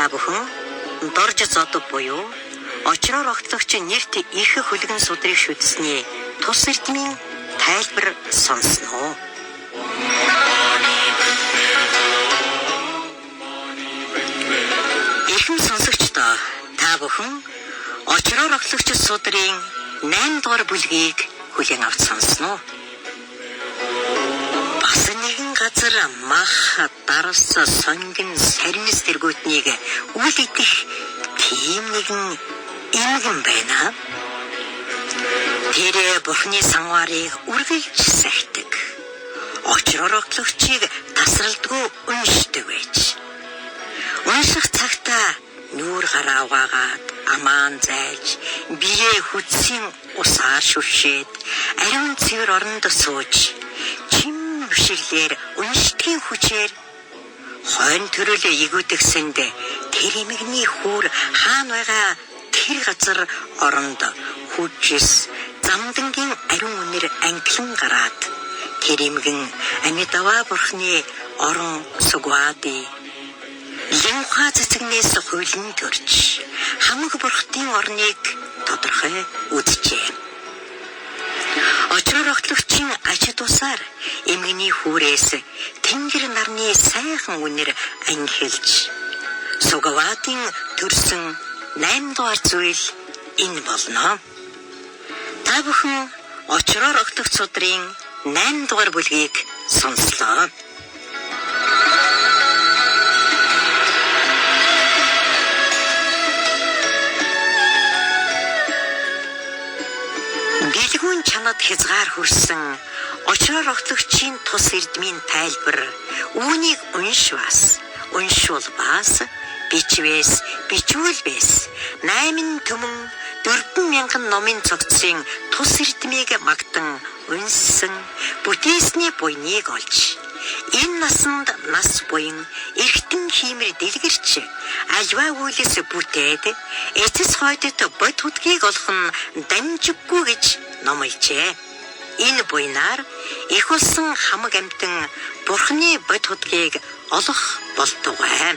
Та бүхэн дорж зод буюу очроор огтлогч нэрт их хөлгөн судрыг шүтсэний тус эрдмийн тайлбар сонсноо. Ихэнх сонсогчдоо та бүхэн очроор огтлогч судрын 8 дугаар бүлгийг хүлээн авч сонсноо. Бас нэгэн газар мах дарс сонгон сарнис тэргүүтнийг үл идэх тийм нэгэн эмгэн байна. Тэр Бурхны санварыг үргэлж сахидаг. Очроор огтлогчийг тасралдгүй уншдаг байж. Унших цагтаа нүүр гараа угаагаад амаан зайлж биеэ хүчсийн усаар шүршээд ариун цэвэр оронд сууж чим бишиглэр уншдгийн хүчээр хойно төрөл игүүдгсэнд тэр эмэгний хүүр хаана байгаа тэр газар оронд хүчс замдангийн ариун үнэр англан гараад тэр эмгэн амидава Бурхны орон сугваади Янха цэцэгнээс хуйлан төрж хамаг бурхтын орныг тодорхой үзжээ. Очроор огтлогчийн аж тусаар эмгэний хүүрээс тэнгэр нарны сайхан үнэр ангилж сугваадын төрсөн 8 дугаар зүйл энэ болно. Та бүхэн очроор огтлогч судрын 8 дугаар бүлгийг сонслоо. Гэлгүүн чанад хязгаар хүрсэн очроор огтлогчийн тус эрдмийн тайлбар үүнийг уншуулбаас бичвээс бичүүлбээс 8 түмэн 4,000 номын цогцын тус эрдмийг магтан унссан бүтээсний буйныг олж энэ насанд нас буян эргэтэн хиймэр дэлгэрч альва үйлээс бүтээд эцэс хойдод бод хөдгийг олох нь дамжиггүй гэж номлжээ. Энэ буйнаар их болсон хамаг амьтан Бурхны бод хөдгийг олох болтугай.